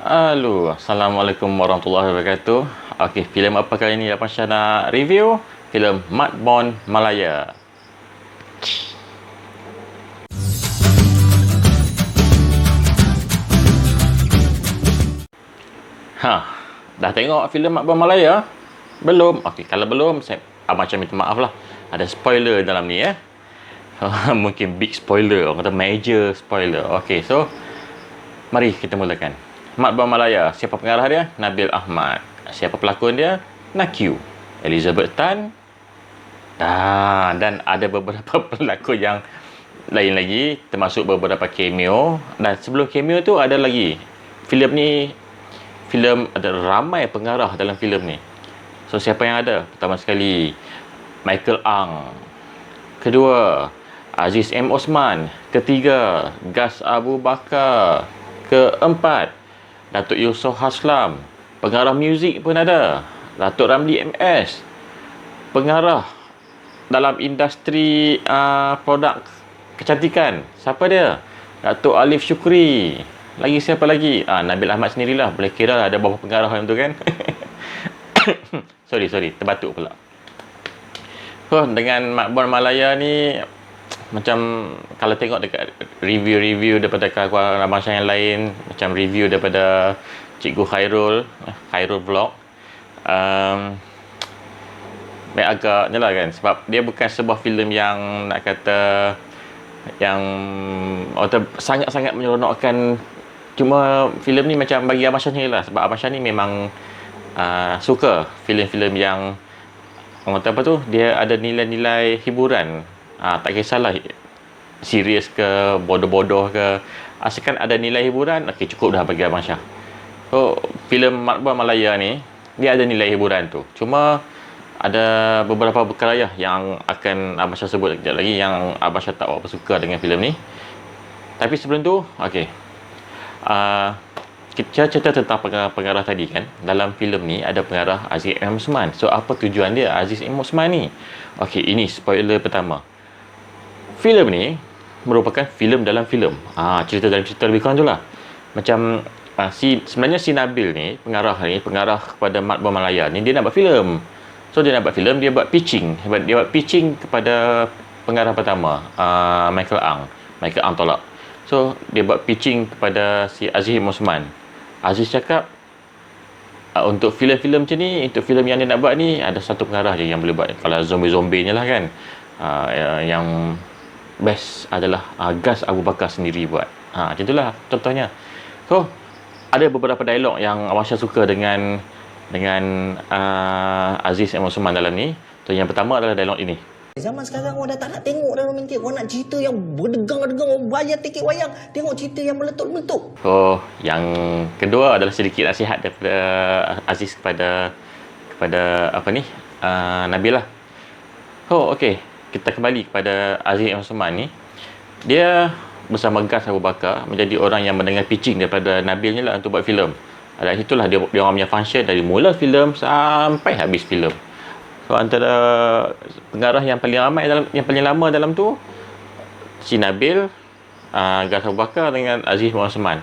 Halo, Assalamualaikum warahmatullahi wabarakatuh. Okey, filem apa kali ni Abang Syah nak review? Filem Mat Bon Malaya. Ha, dah tengok filem Mat Bon Malaya? Belum? Okey, kalau belum, Abang Syah minta maaf lah. Ada spoiler dalam ni ya. Mungkin big spoiler, orang kata major spoiler. Okey, so mari kita mulakan. Mat Bon Malaya, siapa pengarah dia? Nabil Ahmad. Siapa pelakon dia? Nakyu, Elizabeth Tan. Dan ada beberapa pelakon yang lain lagi, termasuk beberapa cameo. Dan sebelum cameo tu ada lagi. Filem ni, filem ada ramai pengarah dalam filem ni. So siapa yang ada? Pertama sekali Michael Ang. Kedua, Aziz M. Osman. Ketiga, Gas Abu Bakar. Keempat, Datuk Yusof Haslam. Pengarah muzik pun ada, Datuk Ramli MS. Pengarah dalam industri produk kecantikan, siapa dia? Datuk Alif Syukri. Lagi siapa lagi? Nabil Ahmad sendirilah. Boleh kira lah ada beberapa pengarah yang tu kan. sorry, terbatuk pula. So, dengan Mat Bon Malaya ni, macam kalau tengok dekat review-review daripada kawan Abang Syah yang lain, macam review daripada Cikgu Khairul Vlog, agak ni lah kan, sebab dia bukan sebuah filem yang nak kata yang sangat-sangat menyeronokkan. Cuma filem ni macam bagi Abang Syah ni lah, sebab Abang Syah ni memang suka filem-filem yang orang kata apa tu, dia ada nilai-nilai hiburan. Tak kisahlah serius ke, bodoh-bodoh ke, asalkan ada nilai hiburan, okey, cukup dah bagi Abang Syah. So, filem Mat Bon Malaya ni, dia ada nilai hiburan tu. Cuma ada beberapa perkara yang akan Abang Syah sebut sekejap lagi yang Abang Syah tak berapa suka dengan filem ni. Tapi sebelum tu, okey, kita cerita tentang pengarah tadi kan. Dalam filem ni ada pengarah Aziz M. Osman. So, apa tujuan dia Aziz M. Osman ni? Okey, ini spoiler pertama. Filem ni merupakan filem dalam filem. Cerita dalam cerita lebih kurang tu lah. Macam sebenarnya si Nabil ni, pengarah kepada Mat Bon Malaya ni, dia nak buat filem. So dia nak buat filem, dia buat pitching kepada pengarah pertama, Michael Ang tolak. So dia buat pitching kepada si Aziz Osman. Aziz cakap, untuk filem-filem macam ni, untuk filem yang dia nak buat ni, ada satu pengarah je yang boleh buat. Kalau zombie-zombie ni lah kan, yang best adalah Gas Abu Bakar sendiri buat. Macam itulah contohnya. So ada beberapa dialog yang Abang Syah suka dengan Aziz M. Osman dalam ni. So yang pertama adalah dialog ini. Zaman sekarang orang dah tak nak tengok dah romantik. Orang nak cerita yang berdegang-degang, orang bayar tiket wayang, tengok cerita yang meletup-meletup. So yang kedua adalah sedikit nasihat daripada Aziz kepada apa ni, Nabil lah. So okey, kita kembali kepada Aziz M. Osman ni. Dia bersama Gas Abu Bakar menjadi orang yang mendengar pitching daripada Nabil ni lah untuk buat filem. Dan itulah dia orang punya function dari mula filem sampai habis filem. So antara pengarah yang paling ramai yang paling lama dalam tu, si Nabil, Gas Abu Bakar dengan Aziz M. Osman.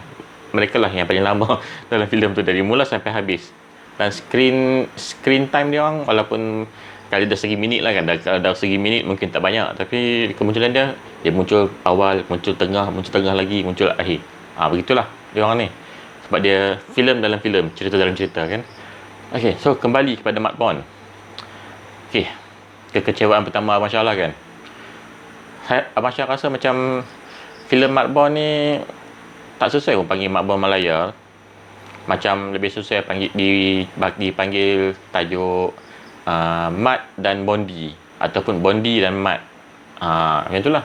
Mereka lah yang paling lama dalam filem tu dari mula sampai habis. Dan screen time dia orang, walaupun kalau dari segi minit lah kan, dari segi minit mungkin tak banyak, tapi kemunculan dia muncul awal, muncul tengah lagi, muncul akhir. Begitulah dia orang ni, sebab dia filem dalam filem, cerita dalam cerita kan. Okey, so kembali kepada Mat Bon. Okey, kekecewaan pertama Abang Syah lah kan. Abang Syah rasa macam filem Mat Bon ni tak sesuai pun panggil Mat Bon Malaya. Macam lebih sesuai dipanggil tajuk Mat dan Bondi, ataupun Bondi dan Mat, macam itulah,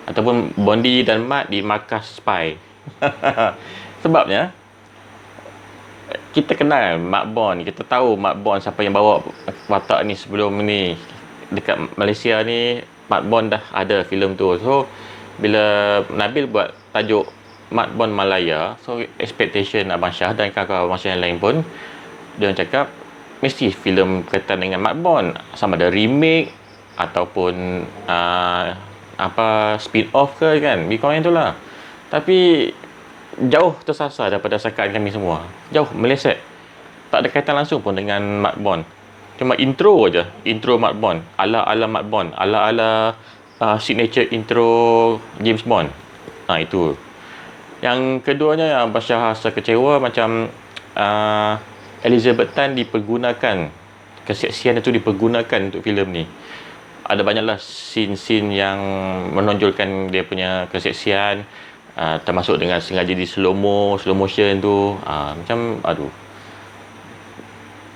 ataupun Bondi dan Mat di markas spy. Sebabnya kita kenal Mat Bon, kita tahu Mat Bon siapa yang bawa watak ni sebelum ni. Dekat Malaysia ni Mat Bon dah ada filem tu. So bila Nabil buat tajuk Mat Bon Malaya, so expectation Abang Syah dan kawan-kawan Abang Syah yang lain pun, dia cakap mesti filem berkaitan dengan Mat Bon, sama ada remake ataupun spin off ke kan, lebih kurang itulah. Tapi jauh tersasar daripada sakaan kami semua. Jauh meleset. Tak ada kaitan langsung pun dengan Matt Bond. Cuma intro aja, intro Matt Bond, ala-ala Matt Bond, ala-ala signature intro James Bond. Itu. Yang keduanya yang Basyah rasa kecewa macam Elizabeth Tan dipergunakan, keseksian itu dipergunakan untuk filem ni. Ada banyaklah scene-scene yang menonjolkan dia punya keseksian, termasuk dengan sengaja di slow motion tu. Macam aduh,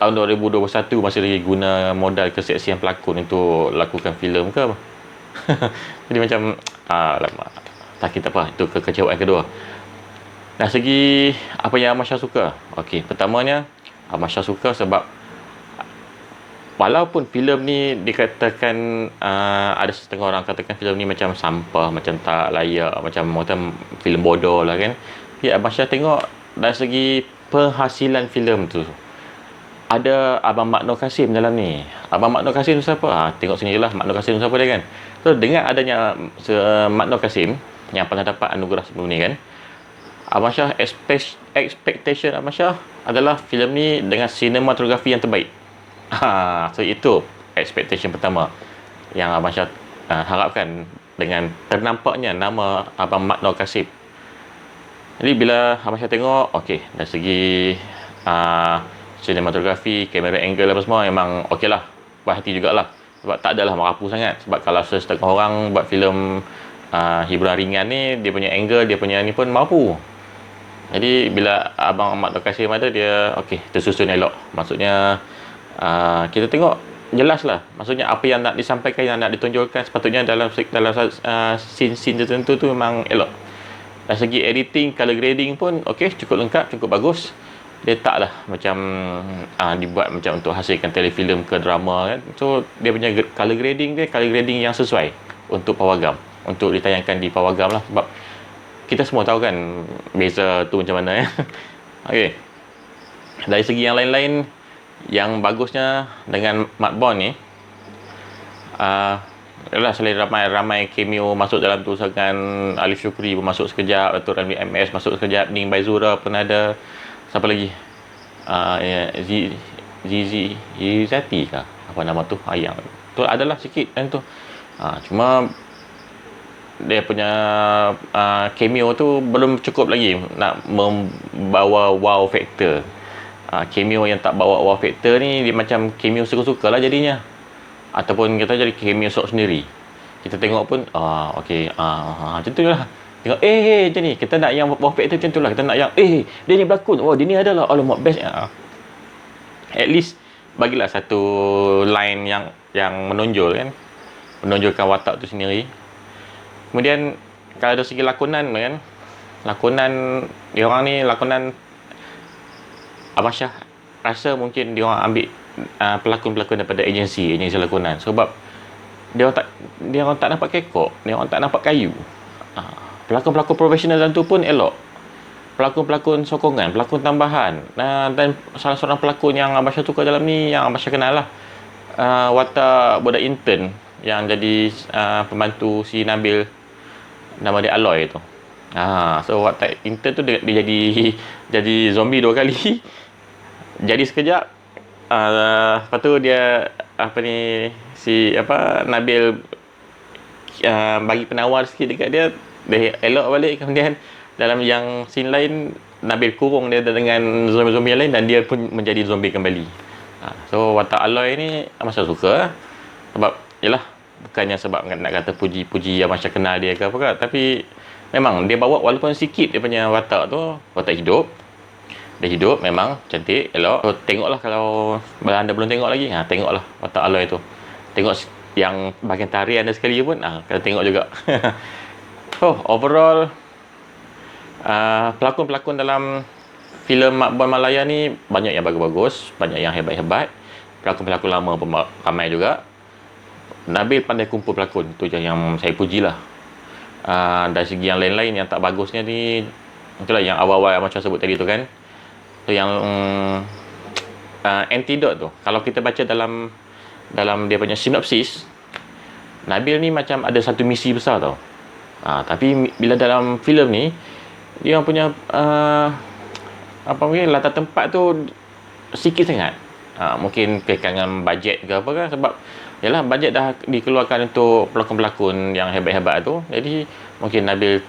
tahun 2021 masih lagi guna modal keseksian pelakon untuk lakukan filem ke apa? Jadi macam alamak, tak apa, itu kekecewaan kedua. Dari segi apa yang Amasya suka, okey, pertamanya Amasya suka sebab walaupun filem ni dikatakan ada setengah orang katakan filem ni macam sampah, macam tak layak, macam filem bodoh lah kan. Ya, Amasya tengok dari segi penghasilan filem tu. Ada Abang Mak Nur Kasim dalam ni. Abang Mak Nur Kasim tu siapa? Tengok sini je lah Mak Nur Kasim tu siapa dia kan. So dengan adanya Mak Nur Kasim yang pernah dapat anugerah sebelum ni kan, Abang Syah expectation Abang Syah adalah filem ni dengan sinematografi yang terbaik. So itu expectation pertama yang Abang Syah harapkan dengan ternampaknya nama Abang Mak Nur Kasim. Jadi bila Abang Syah tengok, okey, dari segi sinematografi, kamera angle apa semua memang okey lah, puas hati jugalah. Sebab tak adalah merapu sangat. Sebab kalau setengah orang buat filem hiburan ringan ni, dia punya angle, dia punya ni pun mampu. Jadi bila Abang Ahmad Kasim ada, dia okey, tersusun elok. Maksudnya kita tengok jelas lah, maksudnya apa yang nak disampaikan, yang nak ditonjolkan sepatutnya dalam scene-scene tertentu tu memang elok. Dari segi editing, color grading pun okey, cukup lengkap, cukup bagus. Dia taklah macam dibuat macam untuk hasilkan telefilm ke drama kan. So dia punya color grading yang sesuai untuk pawagam, untuk ditayangkan di pawagam lah. Sebab kita semua tahu kan beza tu macam mana ya. Okey. Dari segi yang lain-lain, yang bagusnya dengan Matt Bond ni, selain ramai cameo masuk dalam tu, misalkan Alif Syukri pun masuk sekejap, Dato' Ramli MS masuk sekejap, Ning Baizura pun ada, siapa lagi, Zizi Zati kah apa nama tu, yang tu adalah sikit kan tu. Cuma dia punya cameo tu belum cukup lagi nak membawa wow factor. Cameo yang tak bawa wow factor ni, dia macam cameo suka-suka lah jadinya, ataupun kita jadi cameo sok sendiri. Kita tengok pun okey, macam tu lah. Tengok macam ni, kita nak yang wow factor macam tu lah. Kita nak yang dia ni berlakon, dia ni adalah alamak best. At least bagilah satu line yang menonjol kan, menonjolkan watak tu sendiri. Kemudian kalau dari segi lakonan kan, diorang ni lakonan Abang Syah rasa mungkin diorang ambil pelakon-pelakon daripada agensi lakonan. Sebab diorang tak nampak kekok, diorang tak nampak kayu. Pelakon-pelakon profesional dalam tu pun elok. Pelakon-pelakon sokongan, pelakon tambahan, dan salah seorang pelakon yang Abang Syah suka dalam ni, yang Abang Syah kenal lah, watak budak intern yang jadi pembantu si Nabil, nama dia Aloy tu. So watak intern tu dia jadi zombie 2 kali. Jadi sekejap, lepas tu dia Nabil bagi penawar sikit dekat dia elok balik. Kemudian dalam yang scene lain, Nabil kurung dia dengan zombie-zombie yang lain dan dia pun menjadi zombie kembali. So watak Aloy ni Masya suka, sebab yalah, bukannya sebab nak kata puji-puji yang Masya kenal dia ke apa ke, tapi memang dia bawa walaupun sikit dia punya watak tu, watak hidup. Dia hidup, memang cantik, elok. So, tengoklah kalau anda belum tengok lagi, tengoklah watak Aloy tu. Tengok yang bahagian tarian ada sekali pun, kena tengok juga. Overall, pelakon-pelakon dalam filem Mak Bond Malaya ni banyak yang bagus-bagus, banyak yang hebat-hebat. Pelakon-pelakon lama pun ramai juga. Nabil pandai kumpul pelakon, tu yang saya pujilah. Dari segi yang lain-lain yang tak bagusnya ni, itulah yang awal-awal yang macam sebut tadi tu kan. Tu yang antidote tu, kalau kita baca dalam dia punya sinopsis, Nabil ni macam ada satu misi besar tau. Tapi bila dalam filem ni, dia punya apa mungkin latar tempat tu sikit sangat. Mungkin kekangan bajet ke apa kan, sebab yalah bajet dah dikeluarkan untuk pelakon-pelakon yang hebat-hebat tu. Jadi mungkin Nabil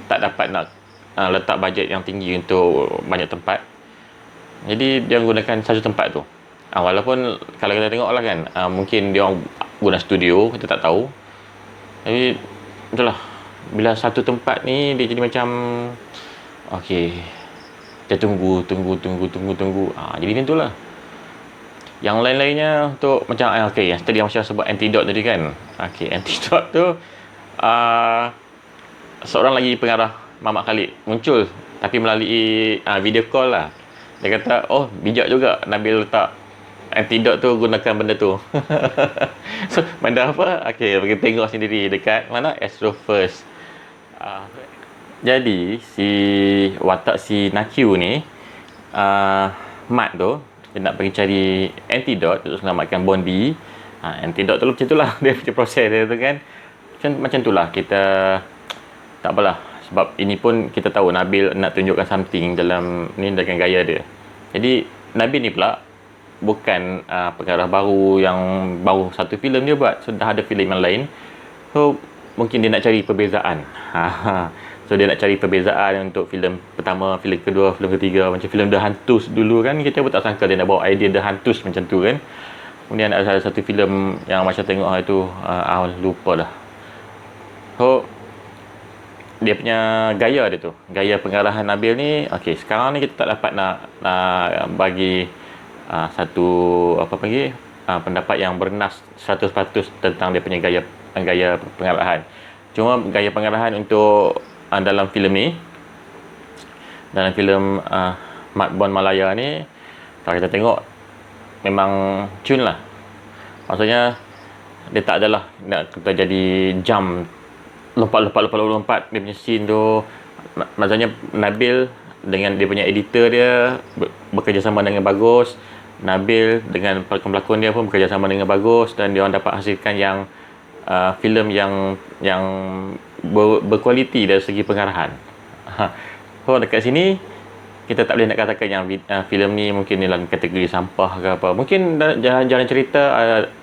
tak dapat nak letak bajet yang tinggi untuk banyak tempat. Jadi dia gunakan satu tempat tu. Walaupun kalau kita tengok lah kan, mungkin dia orang guna studio, kita tak tahu. Tapi itulah, bila satu tempat ni dia jadi macam okey, kita tunggu. Jadi macam tu lah. Yang lain-lainnya untuk macam okey, yang tadi Masya sebut antidote tadi kan. Okey, antidote tu seorang lagi pengarah Mamat Khalid muncul, tapi melalui video call lah. Dia kata, oh bijak juga Nabil letak antidote tu, gunakan benda tu. So benda apa? Okey, kita tengok sendiri dekat mana, Astro First. Jadi watak si Nakyu ni, Mat tu, dia nak pergi cari antidote untuk selamatkan Bondi. Antidote tu macam tu lah dia punya proses dia tu kan. Macam tu lah, kita tak apalah, sebab ini pun kita tahu Nabil nak tunjukkan something dalam ni dengan gaya dia. Jadi Nabil ni pula bukan pengarah baru yang baru satu filem dia buat, so dah ada filem yang lain. So mungkin dia nak cari perbezaan. So dia nak cari perbezaan untuk filem pertama, filem kedua, filem ketiga. Macam filem The Hantus dulu kan, kita pun tak sangka dia nak bawa idea The Hantus macam tu kan. Kemudian ada satu filem yang macam tengok itu, lupa dah. So dia punya gaya dia tu, gaya pengarahan Nabil ni, okey, sekarang ni kita tak dapat nak bagi satu apa panggil pendapat yang bernas 100% tentang dia punya gaya pengarahan. Cuma gaya pengarahan untuk dalam filem ni, dalam filem Mat Bon Malaya ni, kalau kita tengok memang cun lah. Maksudnya dia tak adalah nak kita jadi jump lompat dia punya scene tu. Maksudnya Nabil dengan dia punya editor dia bekerjasama dengan bagus. Nabil dengan pelakon-pelakon dia pun bekerjasama dengan bagus, dan dia orang dapat hasilkan yang filem yang berkualiti dari segi pengarahan. So dekat sini kita tak boleh nak katakan yang filem ni mungkin dalam kategori sampah ke apa. Mungkin jalan cerita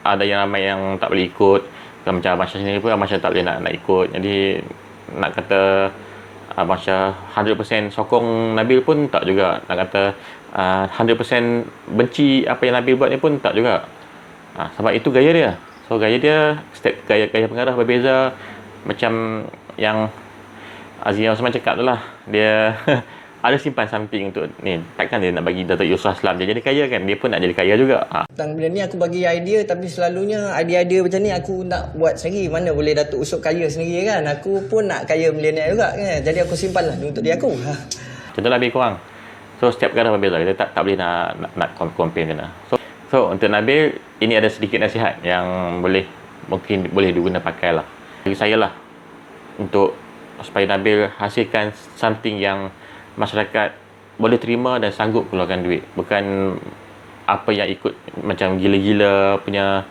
ada yang ramai yang tak boleh ikut. Macam Masya sendiri pun, Masya tak boleh nak ikut. Jadi nak kata Masya 100% sokong Nabil pun tak juga. Nak kata 100% benci apa yang Nabil buat ni pun tak juga. Sebab itu gaya dia. So gaya dia, setiap gaya pengarah berbeza. Macam yang Aziz Osman cakap tu lah, dia ada simpan something untuk ni. Takkan dia nak bagi Datuk Yusof Aslam dia jadi kaya kan, dia pun nak jadi kaya juga. Tentang benda ni aku bagi idea, tapi selalunya idea-idea macam ni aku nak buat sendiri. Mana boleh Datuk Usop kaya sendiri kan. Aku pun nak kaya milioner juga kan. Jadi aku simpan lah untuk dia aku. Contohlah lebih kurang. So setiap perkara berbeza. Kita tak boleh nak compare macam mana. So untuk Nabil, ini ada sedikit nasihat yang mungkin boleh diguna pakai lah. Bagi saya lah, untuk supaya Nabil hasilkan something yang masyarakat boleh terima dan sanggup keluarkan duit. Bukan apa yang ikut macam gila-gila punya,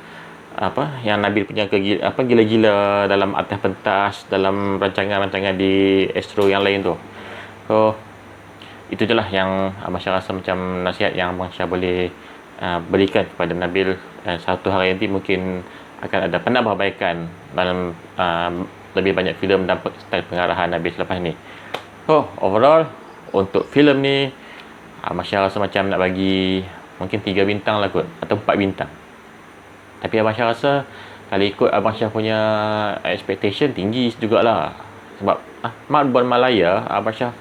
apa yang Nabil punya gila-gila dalam atas pentas, dalam rancangan-rancangan di Astro yang lain tu. So itu je lah yang Masya rasa macam nasihat yang Masya boleh berikan kepada Nabil. Satu hari nanti mungkin akan ada penambahbaikan dalam lebih banyak filem dan style pengarahan Nabil selepas ni. So overall untuk filem ni Masya rasa macam nak bagi mungkin 3 bintang lah kot, atau 4 bintang. Tapi Masya rasa kalau ikut Masya punya expectation tinggi jugalah. Sebab Mat Bon Malaya, Masya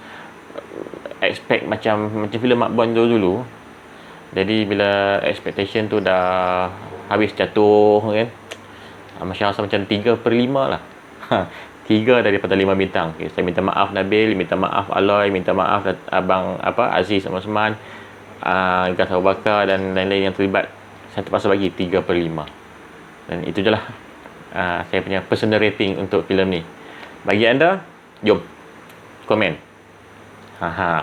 expect macam filem Mat Bon dulu. Jadi bila expectation tu dah habis jatuh kan, Masya rasa macam 3/5 lah. 3 daripada 5 bintang. Okay, saya minta maaf Nabil, minta maaf Aloy, minta maaf abang Aziz Osman, Gas Abu Bakar dan lain-lain yang terlibat. Saya terpaksa bagi 3/5. Dan itu je lah saya punya personal rating untuk filem ni. Bagi anda, jom komen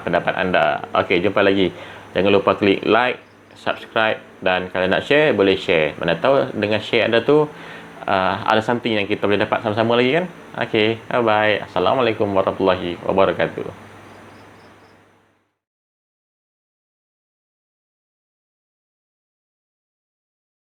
pendapat anda. Okey, jumpa lagi. Jangan lupa klik like, subscribe, dan kalau nak share boleh share. Mana tahu dengan share anda tu ada something yang kita boleh dapat sama-sama lagi kan. Okey, bye bye. Assalamualaikum warahmatullahi wabarakatuh.